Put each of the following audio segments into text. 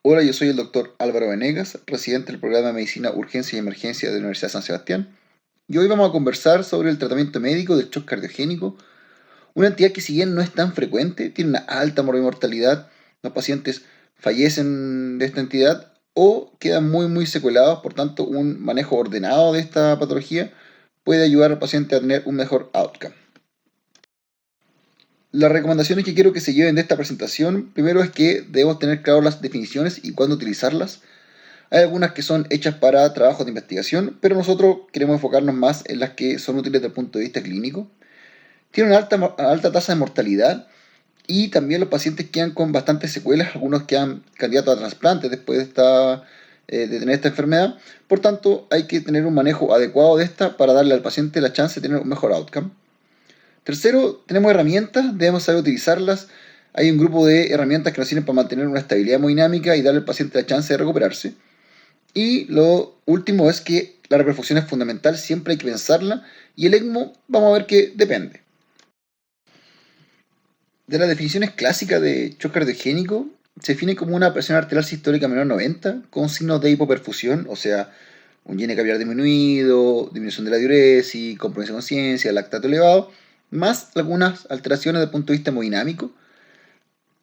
Hola, yo soy el doctor Álvaro Venegas, residente del programa de Medicina Urgencia y Emergencia de la Universidad de San Sebastián, y hoy vamos a conversar sobre el tratamiento médico del shock cardiogénico, una entidad que si bien no es tan frecuente, tiene una alta mortalidad, los pacientes fallecen de esta entidad o quedan muy secuelados, por tanto un manejo ordenado de esta patología puede ayudar al paciente a tener un mejor outcome. Las recomendaciones que quiero que se lleven de esta presentación, primero es que debemos tener claras las definiciones y cuándo utilizarlas. Hay algunas que son hechas para trabajos de investigación, pero nosotros queremos enfocarnos más en las que son útiles desde el punto de vista clínico. Tienen una alta tasa de mortalidad y también los pacientes quedan con bastantes secuelas, algunos quedan candidatos a trasplante después de tener esta enfermedad. Por tanto, hay que tener un manejo adecuado de esta para darle al paciente la chance de tener un mejor outcome. Tercero, tenemos herramientas, debemos saber utilizarlas. Hay un grupo de herramientas que nos sirven para mantener una estabilidad hemodinámica y darle al paciente la chance de recuperarse. Y lo último es que la reperfusión es fundamental, siempre hay que pensarla. Y el ECMO, vamos a ver que depende. De las definiciones clásicas de shock cardiogénico, se define como una presión arterial sistólica menor a 90 con signos de hipoperfusión, o sea, un llene capilar disminuido, disminución de la diuresis, compromiso de conciencia, lactato elevado, más algunas alteraciones desde el punto de vista hemodinámico,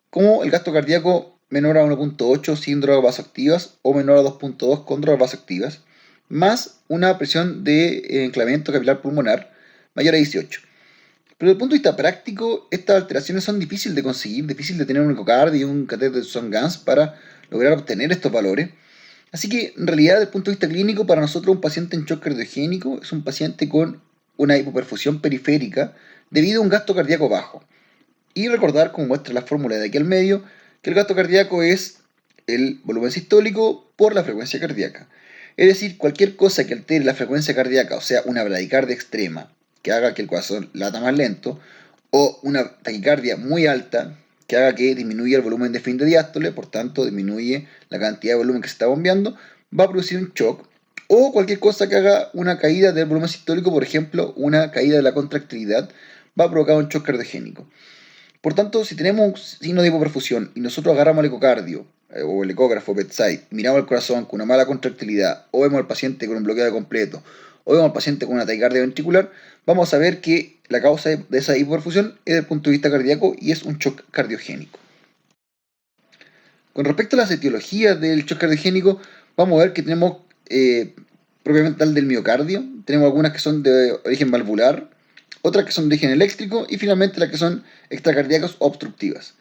como el gasto cardíaco menor a 1.8 sin drogas vasoactivas o menor a 2.2 con drogas vasoactivas, más una presión de enclavamiento capilar pulmonar mayor a 18. Pero desde el punto de vista práctico, estas alteraciones son difíciles de conseguir, difícil de tener un ecocardio y un catéter de Swan-Ganz para lograr obtener estos valores. Así que en realidad desde el punto de vista clínico, para nosotros un paciente en shock cardiogénico es un paciente con una hipoperfusión periférica debido a un gasto cardíaco bajo. Y recordar, como muestra la fórmula de aquí al medio, que el gasto cardíaco es el volumen sistólico por la frecuencia cardíaca. Es decir, cualquier cosa que altere la frecuencia cardíaca, o sea, una bradicardia extrema, que haga que el corazón lata más lento, o una taquicardia muy alta, que haga que disminuya el volumen de fin de diástole, por tanto disminuye la cantidad de volumen que se está bombeando, va a producir un shock, o cualquier cosa que haga una caída del volumen sistólico, por ejemplo, una caída de la contractilidad, va a provocar un shock cardiogénico. Por tanto, si tenemos signo de hipoperfusión y nosotros agarramos el ecocardio o el ecógrafo bedside, miramos el corazón con una mala contractilidad, o vemos al paciente con un bloqueo completo, o vemos al paciente con una taquicardia ventricular, vamos a saber que la causa de esa hipoperfusión es desde el punto de vista cardíaco y es un shock cardiogénico. Con respecto a las etiologías del shock cardiogénico, vamos a ver que tenemos propiamente tal del miocardio, tenemos algunas que son de origen valvular, otras que son de origen eléctrico y finalmente las que son extracardíacas obstructivas.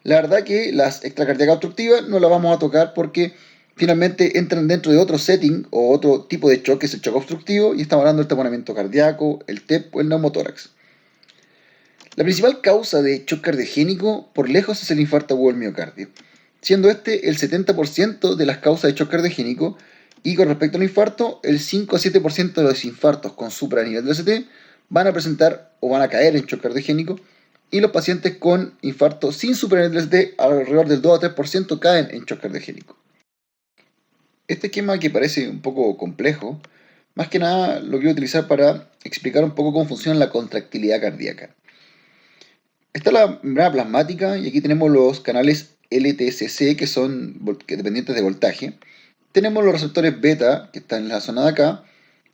La verdad que las extracardíacas obstructivas no las vamos a tocar porque finalmente entran dentro de otro setting o otro tipo de shock que es el shock obstructivo y estamos hablando del taponamiento cardíaco, el TEP o el neumotórax. La principal causa de shock cardiogénico por lejos es el infarto agudo del miocardio, siendo este el 70% de las causas de shock cardiogénico y con respecto al infarto, el 5 a 7% de los infartos con supranivel de ST van a presentar o van a caer en shock cardiogénico y los pacientes con infarto sin supranivel de ST alrededor del 2 a 3% caen en shock cardiogénico. Este esquema que parece un poco complejo, más que nada lo quiero utilizar para explicar un poco cómo funciona la contractilidad cardíaca. Está la membrana plasmática y aquí tenemos los canales LTCC que son dependientes de voltaje. Tenemos los receptores beta que están en la zona de acá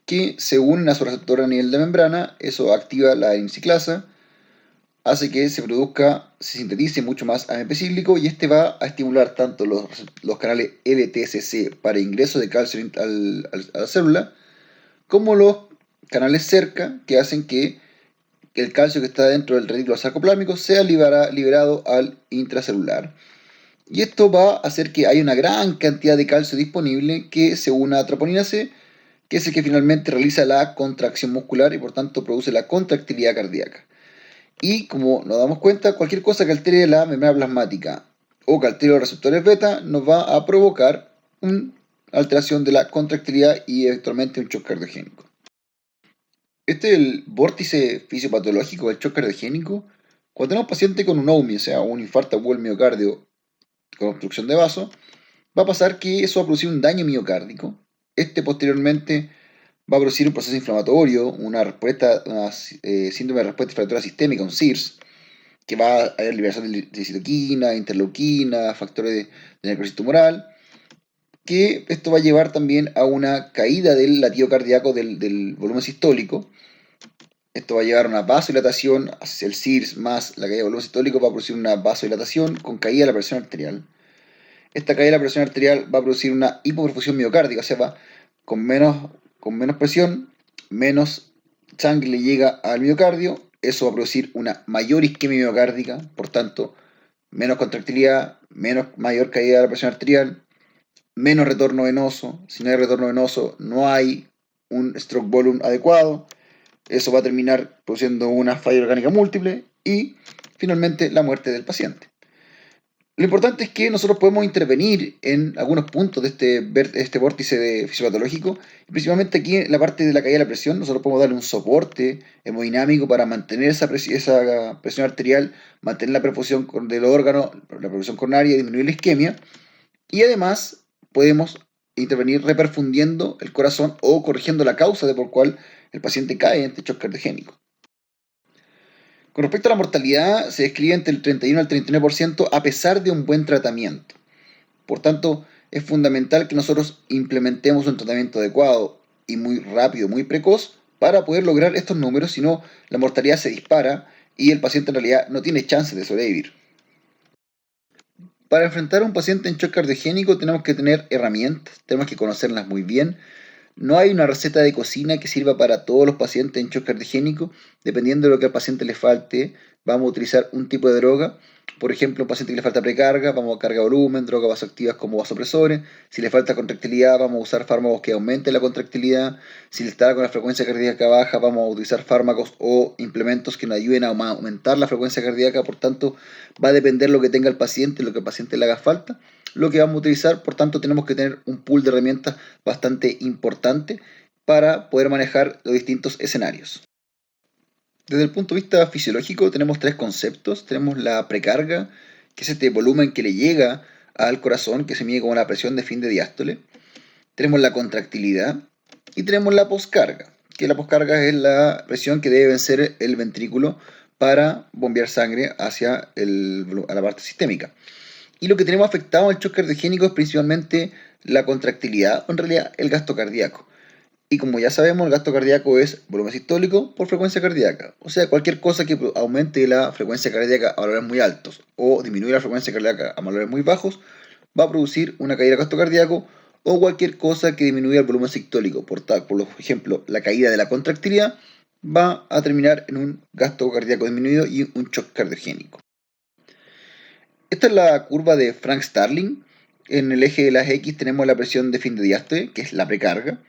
que se unen a su receptor a nivel de membrana, eso activa la enciclasa, hace que se sintetice mucho más AMP cíclico y este va a estimular tanto los canales LTCC para ingreso de calcio a la célula, como los canales cerca que hacen que el calcio que está dentro del retículo sarcoplámico sea liberado al intracelular. Y esto va a hacer que haya una gran cantidad de calcio disponible que se una a troponina C, que es el que finalmente realiza la contracción muscular y por tanto produce la contractilidad cardíaca. Y como nos damos cuenta, cualquier cosa que altere la membrana plasmática o que altere los receptores beta nos va a provocar una alteración de la contractilidad y eventualmente un shock cardiogénico. Este es el vórtice fisiopatológico del shock cardiogénico. Cuando tenemos paciente con un OMI, o sea, un infarto agudo del miocardio con obstrucción de vaso, va a pasar que eso va a producir un daño miocárdico. Este posteriormente va a producir un proceso inflamatorio, síndrome de respuesta inflamatoria sistémica, un SIRS, que va a haber liberación de citoquina, interleuquina, factores de necrosis tumoral, que esto va a llevar también a una caída del latido cardíaco del volumen sistólico. Esto va a llevar a una vasodilatación hacia el CIRS más la caída del volumen sistólico, va a producir una vasodilatación con caída de la presión arterial. Esta caída de la presión arterial va a producir una hipoperfusión miocárdica, o sea, va con menos presión, menos sangre le llega al miocardio, eso va a producir una mayor isquemia miocárdica, por tanto, menos contractilidad, mayor caída de la presión arterial, menos retorno venoso. Si no hay retorno venoso, no hay un stroke volume adecuado. Eso va a terminar produciendo una falla orgánica múltiple y finalmente la muerte del paciente. Lo importante es que nosotros podemos intervenir en algunos puntos de este vórtice fisiopatológico, y principalmente aquí en la parte de la caída de la presión. Nosotros podemos darle un soporte hemodinámico para mantener esa presión arterial, mantener la perfusión del órgano, la perfusión coronaria, disminuir la isquemia, y además podemos intervenir reperfundiendo el corazón o corrigiendo la causa de por cual el paciente cae en este shock cardiogénico. Con respecto a la mortalidad, se describe entre el 31 al 39% a pesar de un buen tratamiento. Por tanto, es fundamental que nosotros implementemos un tratamiento adecuado y muy rápido, muy precoz, para poder lograr estos números, si no, la mortalidad se dispara y el paciente en realidad no tiene chance de sobrevivir. Para enfrentar a un paciente en shock cardiogénico tenemos que tener herramientas, tenemos que conocerlas muy bien. No hay una receta de cocina que sirva para todos los pacientes en shock cardiogénico. Dependiendo de lo que al paciente le falte, vamos a utilizar un tipo de droga. Por ejemplo, un paciente que le falta precarga, vamos a carga volumen, drogas vasoactivas como vasopresores. Si le falta contractilidad, vamos a usar fármacos que aumenten la contractilidad. Si le está con la frecuencia cardíaca baja, vamos a utilizar fármacos o implementos que nos ayuden a aumentar la frecuencia cardíaca. Por tanto, va a depender lo que tenga el paciente, lo que al paciente le haga falta, lo que vamos a utilizar. Por tanto, tenemos que tener un pool de herramientas bastante importante para poder manejar los distintos escenarios. Desde el punto de vista fisiológico tenemos tres conceptos. Tenemos la precarga, que es este volumen que le llega al corazón, que se mide como la presión de fin de diástole. Tenemos la contractilidad y tenemos la poscarga, que la poscarga es la presión que debe vencer el ventrículo para bombear sangre hacia a la parte sistémica. Y lo que tenemos afectado en el shock cardiogénico es principalmente la contractilidad, o en realidad el gasto cardíaco. Y como ya sabemos, el gasto cardíaco es volumen sistólico por frecuencia cardíaca. O sea, cualquier cosa que aumente la frecuencia cardíaca a valores muy altos o disminuya la frecuencia cardíaca a valores muy bajos, va a producir una caída del gasto cardíaco, o cualquier cosa que disminuya el volumen sistólico. Por ejemplo, la caída de la contractilidad va a terminar en un gasto cardíaco disminuido y un shock cardiogénico. Esta es la curva de Frank Starling. En el eje de las X tenemos la presión de fin de diástole, que es la precarga,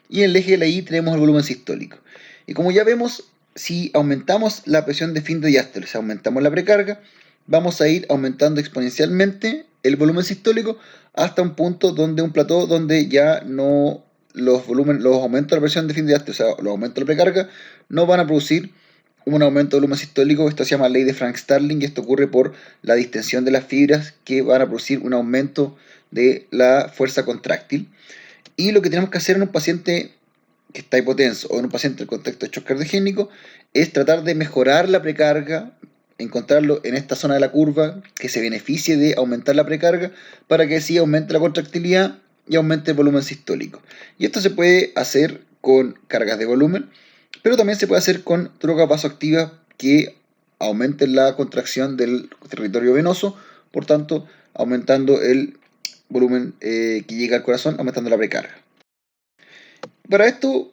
y en el eje de la Y tenemos el volumen sistólico. Y como ya vemos, si aumentamos la presión de fin de diástole, si aumentamos la precarga, vamos a ir aumentando exponencialmente el volumen sistólico hasta un punto un plató donde ya no los aumentos de la presión de fin de diástole, o sea, los aumentos de la precarga, no van a producir un aumento de volumen sistólico. Esto se llama ley de Frank Starling, y esto ocurre por la distensión de las fibras, que van a producir un aumento de la fuerza contráctil. Y lo que tenemos que hacer en un paciente que está hipotenso o en un paciente en contexto de shock cardiogénico es tratar de mejorar la precarga, encontrarlo en esta zona de la curva que se beneficie de aumentar la precarga para que así aumente la contractilidad y aumente el volumen sistólico. Y esto se puede hacer con cargas de volumen, pero también se puede hacer con drogas vasoactivas que aumenten la contracción del territorio venoso, por tanto, aumentando el volumen que llega al corazón, aumentando la precarga. Para esto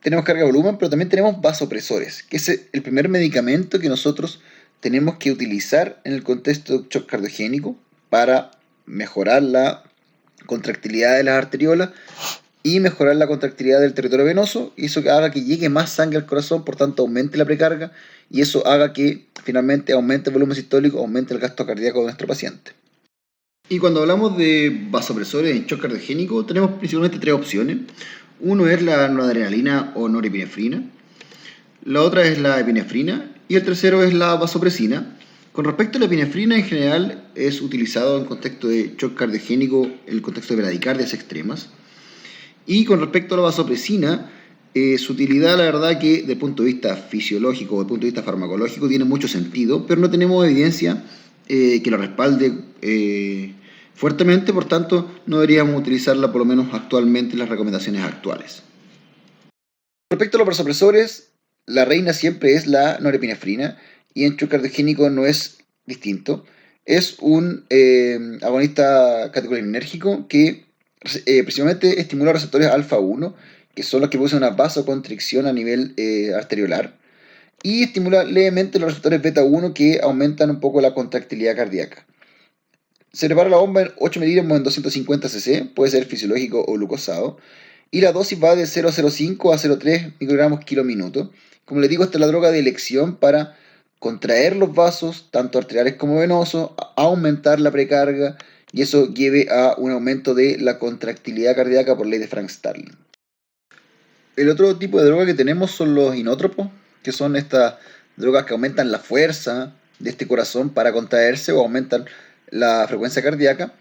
tenemos carga de volumen, pero también tenemos vasopresores, que es el primer medicamento que nosotros tenemos que utilizar en el contexto de shock cardiogénico para mejorar la contractilidad de las arteriolas y mejorar la contractilidad del territorio venoso, y eso haga que llegue más sangre al corazón, por tanto aumente la precarga, y eso haga que finalmente aumente el volumen sistólico, aumente el gasto cardíaco de nuestro paciente. Y cuando hablamos de vasopresores en shock cardiogénico, tenemos principalmente tres opciones. Uno es la noradrenalina o norepinefrina, la otra es la epinefrina y el tercero es la vasopresina. Con respecto a la epinefrina, en general es utilizado en contexto de shock cardiogénico, en el contexto de bradicardias extremas. Y con respecto a la vasopresina, su utilidad, la verdad que desde el punto de vista fisiológico o desde el punto de vista farmacológico tiene mucho sentido, pero no tenemos evidencia que lo respalde fuertemente, por tanto no deberíamos utilizarla por lo menos actualmente en las recomendaciones actuales. Respecto a los vasopresores, la reina siempre es la norepinefrina y en choque cardiogénico no es distinto. Es un agonista catecolinérgico que principalmente estimula receptores alfa 1, que son los que producen una vasoconstricción a nivel arteriolar, y estimula levemente los receptores beta 1 que aumentan un poco la contractilidad cardíaca. Se prepara la bomba en 8 miligramos en 250 cc, puede ser fisiológico o glucosado, y la dosis va de 0,05 a 0,3 microgramos kilo minuto. Como les digo, esta es la droga de elección para contraer los vasos, tanto arteriales como venosos, aumentar la precarga, y eso lleve a un aumento de la contractilidad cardíaca por ley de Frank-Starling. El otro tipo de droga que tenemos son los inótropos, que son estas drogas que aumentan la fuerza de este corazón para contraerse o aumentan la frecuencia cardíaca,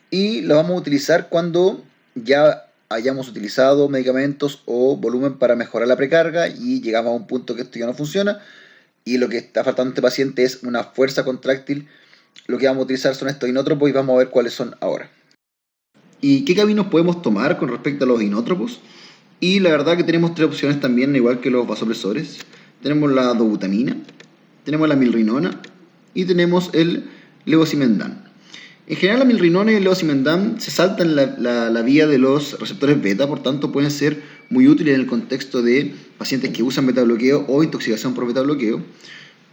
y la vamos a utilizar cuando ya hayamos utilizado medicamentos o volumen para mejorar la precarga y llegamos a un punto que esto ya no funciona y lo que está faltando a este paciente es una fuerza contráctil. Lo que vamos a utilizar son estos inótropos y vamos a ver cuáles son ahora. ¿Y qué caminos podemos tomar con respecto a los inótropos? Y la verdad que tenemos tres opciones también, igual que los vasopresores. Tenemos la dobutamina, tenemos la milrinona y tenemos el levosimendan. En general la milrinona y el levosimendan se saltan la vía de los receptores beta, por tanto pueden ser muy útiles en el contexto de pacientes que usan beta bloqueo o intoxicación por beta bloqueo,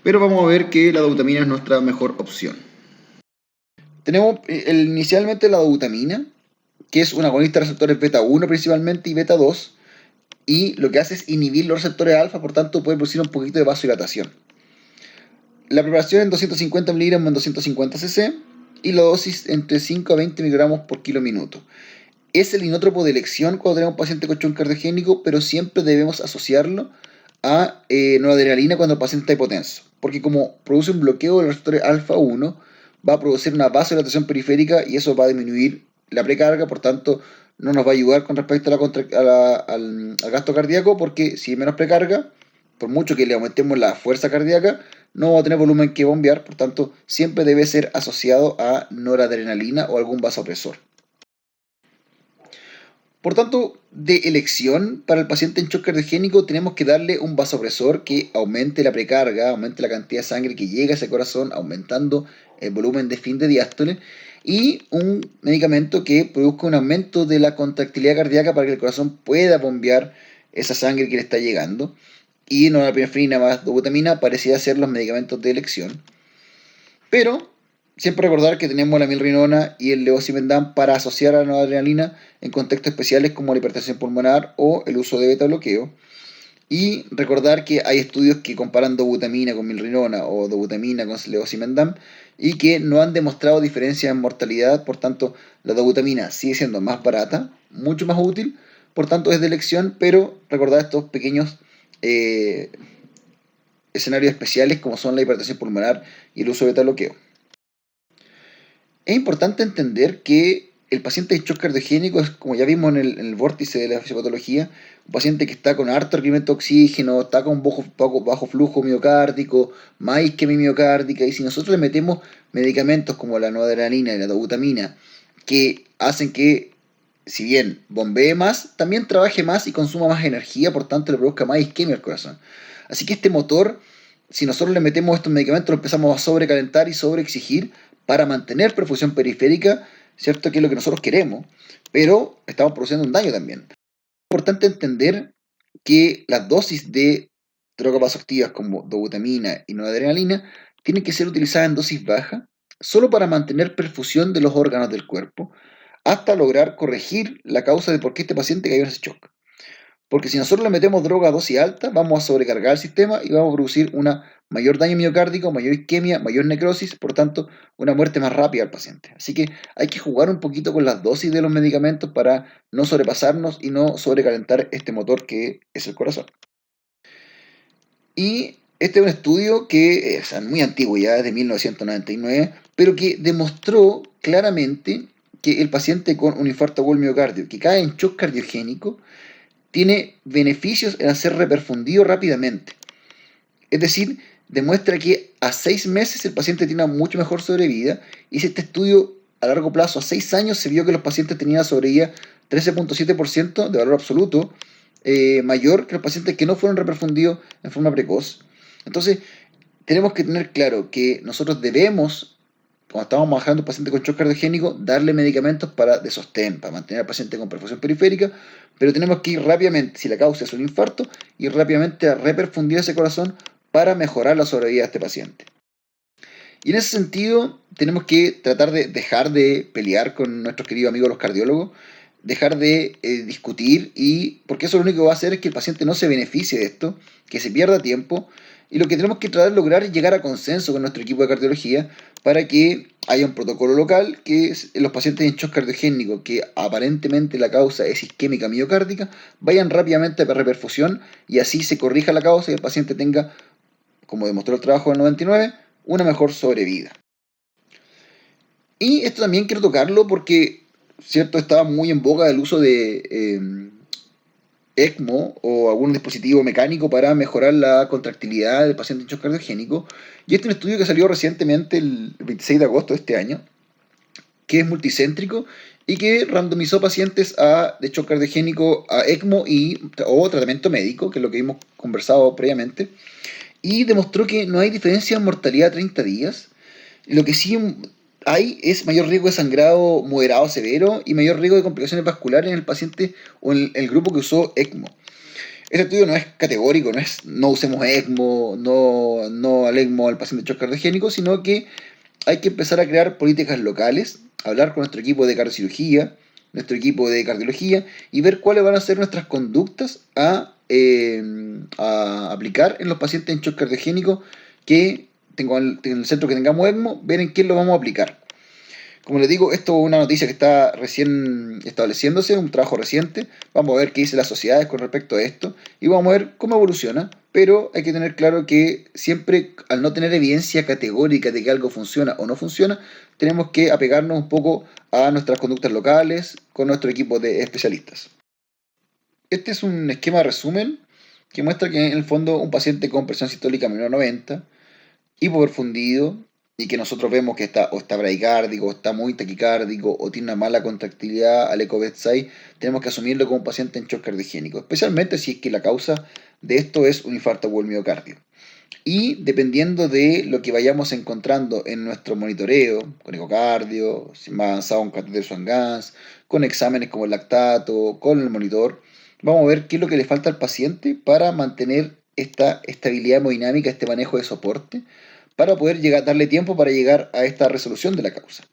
pero vamos a ver que la dobutamina es nuestra mejor opción. Tenemos inicialmente la dobutamina, que es un agonista de receptores beta 1 principalmente y beta 2, y lo que hace es inhibir los receptores alfa, por tanto puede producir un poquito de vasodilatación. La preparación en 250 miligramos en 250 cc y la dosis entre 5 a 20 microgramos por kilo minuto. Es el inótropo de elección cuando tenemos un paciente con shock cardiogénico, pero siempre debemos asociarlo a noradrenalina cuando el paciente está hipotenso, porque como produce un bloqueo de los receptores alfa 1, va a producir una vasodilatación periférica y eso va a disminuir la precarga, por tanto no nos va a ayudar con respecto al gasto cardíaco, porque si hay menos precarga, por mucho que le aumentemos la fuerza cardíaca, no va a tener volumen que bombear, por tanto siempre debe ser asociado a noradrenalina o algún vasopresor. Por tanto, de elección para el paciente en shock cardiogénico tenemos que darle un vasopresor que aumente la precarga, aumente la cantidad de sangre que llega a ese corazón, aumentando el volumen de fin de diástole, y un medicamento que produzca un aumento de la contractilidad cardíaca para que el corazón pueda bombear esa sangre que le está llegando. Y norepinefrina más dobutamina parecía ser los medicamentos de elección. Pero siempre recordar que tenemos la milrinona y el levosimendan para asociar a la noradrenalina en contextos especiales como la hipertensión pulmonar o el uso de beta bloqueo. Y recordar que hay estudios que comparan dobutamina con milrinona o dobutamina con levosimendan y que no han demostrado diferencias en mortalidad. Por tanto, la dobutamina sigue siendo más barata, mucho más útil, por tanto es de elección, pero recordar estos pequeños escenarios especiales como son la hipertensión pulmonar y el uso de beta bloqueo. Es importante entender que el paciente de shock cardiogénico es, como ya vimos en el vórtice de la fisiopatología, un paciente que está con harto requerimiento de oxígeno, está con bajo flujo miocárdico, más isquemia miocárdica, y si nosotros le metemos medicamentos como la noradrenalina y la dobutamina, que hacen que, si bien bombee más, también trabaje más y consuma más energía, por tanto le produzca más isquemia al corazón. Así que este motor, si nosotros le metemos estos medicamentos, lo empezamos a sobrecalentar y sobreexigir para mantener perfusión periférica, ¿cierto? Que es lo que nosotros queremos, pero estamos produciendo un daño también. Es importante entender que las dosis de drogas vasoactivas como dobutamina y noradrenalina tienen que ser utilizadas en dosis baja, solo para mantener perfusión de los órganos del cuerpo, hasta lograr corregir la causa de por qué este paciente cayó en ese shock. Porque si nosotros le metemos droga a dosis alta, vamos a sobrecargar el sistema y vamos a producir una mayor daño miocárdico, mayor isquemia, mayor necrosis, por tanto, una muerte más rápida al paciente. Así que hay que jugar un poquito con las dosis de los medicamentos para no sobrepasarnos y no sobrecalentar este motor que es el corazón. Y este es un estudio que es muy antiguo, ya es de 1999, pero que demostró claramente que el paciente con un infarto agudo del miocardio que cae en shock cardiogénico tiene beneficios en hacer reperfundido rápidamente. Es decir, demuestra que a 6 meses el paciente tiene una mucho mejor sobrevida, y este estudio a largo plazo, a 6 años, se vio que los pacientes tenían sobrevida 13.7% de valor absoluto, mayor que los pacientes que no fueron reperfundidos en forma precoz. Entonces, tenemos que tener claro que nosotros debemos, cuando estamos manejando un paciente con shock cardiogénico, darle medicamentos de sostén, para mantener al paciente con perfusión periférica, pero tenemos que ir rápidamente, si la causa es un infarto, ir rápidamente a reperfundir ese corazón para mejorar la sobrevida de este paciente. Y en ese sentido, tenemos que tratar de dejar de pelear con nuestros queridos amigos los cardiólogos, dejar de discutir, porque eso lo único que va a hacer es que el paciente no se beneficie de esto, que se pierda tiempo, y lo que tenemos que tratar de lograr es llegar a consenso con nuestro equipo de cardiología para que haya un protocolo local que los pacientes en shock cardiogénico, que aparentemente la causa es isquémica miocárdica, vayan rápidamente a reperfusión y así se corrija la causa y el paciente tenga, como demostró el trabajo del 99, una mejor sobrevida. Y esto también quiero tocarlo porque, cierto, estaba muy en boga el uso de ECMO o algún dispositivo mecánico para mejorar la contractilidad del paciente en shock cardiogénico. Y este es un estudio que salió recientemente, el 26 de agosto de este año, que es multicéntrico y que randomizó pacientes de shock cardiogénico a ECMO o tratamiento médico, que es lo que hemos conversado previamente, y demostró que no hay diferencia en mortalidad a 30 días. Lo que sí hay es mayor riesgo de sangrado moderado severo y mayor riesgo de complicaciones vasculares en el paciente o en el grupo que usó ECMO. Este estudio no es categórico, no es no usemos ECMO, no al ECMO al paciente shock cardiogénico, sino que hay que empezar a crear políticas locales, hablar con nuestro equipo de cardiocirugía, nuestro equipo de cardiología y ver cuáles van a ser nuestras conductas a aplicar en los pacientes en shock cardiogénico que en el centro que tengamos ECMO, ver en quién lo vamos a aplicar. Como les digo, esto es una noticia que está recién estableciéndose, un trabajo reciente. Vamos a ver qué dicen las sociedades con respecto a esto y vamos a ver cómo evoluciona. Pero hay que tener claro que siempre, al no tener evidencia categórica de que algo funciona o no funciona, tenemos que apegarnos un poco a nuestras conductas locales con nuestro equipo de especialistas. Este es un esquema de resumen que muestra que en el fondo un paciente con presión sistólica menor a 90, hipoperfundido, y que nosotros vemos que está bradicárdico, o está muy taquicárdico, o tiene una mala contractilidad al eco bedside, tenemos que asumirlo como un paciente en shock cardiogénico, especialmente si es que la causa de esto es un infarto o el miocardio. Y dependiendo de lo que vayamos encontrando en nuestro monitoreo, con ecocardio, si más avanzado un catéter Swan-Ganz, con exámenes como el lactato, con el monitor, vamos a ver qué es lo que le falta al paciente para mantener esta estabilidad hemodinámica, este manejo de soporte, para poder darle tiempo para llegar a esta resolución de la causa.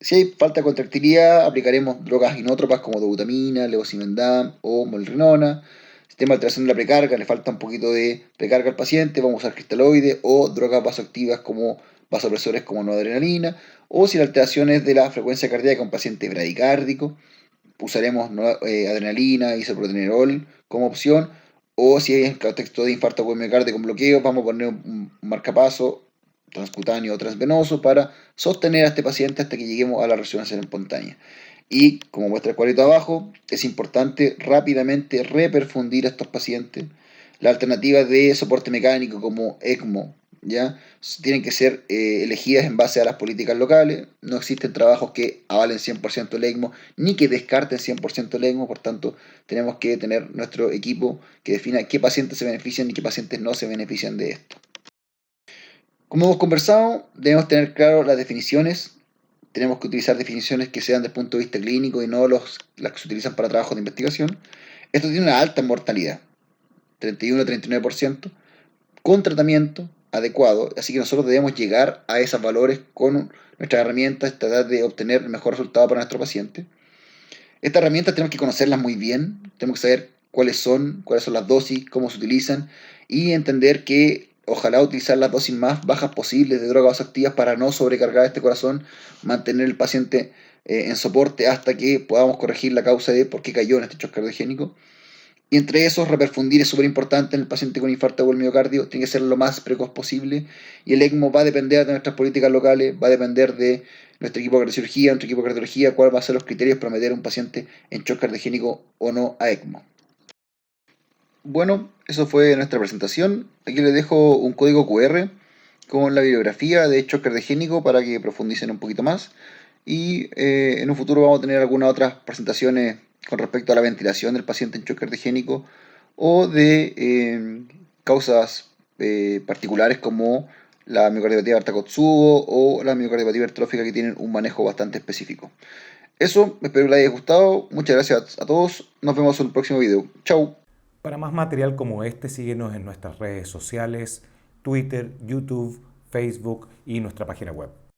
Si hay falta de contractilidad, aplicaremos drogas inótropas como dobutamina, levosimendan o molrinona. Si tiene alteración de la precarga, le falta un poquito de precarga al paciente, vamos a usar cristaloides o drogas vasoactivas como vasopresores como noradrenalina. O si la alteración es de la frecuencia cardíaca, un paciente bradicárdico, usaremos adrenalina, isoprotenerol como opción. O si hay en contexto de infarto por miocardio con bloqueo, vamos a poner un marcapaso transcutáneo o transvenoso para sostener a este paciente hasta que lleguemos a la resonancia espontánea. Y como muestra el cuadrito abajo, es importante rápidamente reperfundir a estos pacientes. Las alternativas de soporte mecánico como ECMO, ¿ya? Tienen que ser elegidas en base a las políticas locales. No existen trabajos que avalen 100% el ECMO ni que descarten 100% el ECMO. Por tanto, tenemos que tener nuestro equipo que defina qué pacientes se benefician y qué pacientes no se benefician de esto. Como hemos conversado, debemos tener claro las definiciones. Tenemos que utilizar definiciones que sean desde el punto de vista clínico y no las que se utilizan para trabajos de investigación. Esto tiene una alta mortalidad, 31-39%, con tratamiento adecuado. Así que nosotros debemos llegar a esos valores con nuestras herramientas, tratar de obtener el mejor resultado para nuestro paciente. Estas herramientas tenemos que conocerlas muy bien, tenemos que saber cuáles son las dosis, cómo se utilizan y entender que ojalá utilizar las dosis más bajas posibles de drogas vasoactivas para no sobrecargar este corazón, mantener el paciente en soporte hasta que podamos corregir la causa de por qué cayó en este shock cardiogénico. Y entre esos, reperfundir es súper importante en el paciente con infarto o el miocardio, tiene que ser lo más precoz posible. Y el ECMO va a depender de nuestras políticas locales, va a depender de nuestro equipo de cardiocirugía, nuestro equipo de cardiología, cuáles van a ser los criterios para meter a un paciente en shock cardiogénico o no a ECMO. Bueno, eso fue nuestra presentación. Aquí les dejo un código QR con la bibliografía de shock cardiogénico para que profundicen un poquito más. y en un futuro vamos a tener algunas otras presentaciones con respecto a la ventilación del paciente en choque cardiogénico o de causas particulares como la miocardiopatía de Barta-Kotsubo o la miocardiopatía hipertrófica, que tienen un manejo bastante específico. Eso, espero que les haya gustado. Muchas gracias a todos. Nos vemos en el próximo video. Chau. Para más material como este, síguenos en nuestras redes sociales, Twitter, YouTube, Facebook y nuestra página web.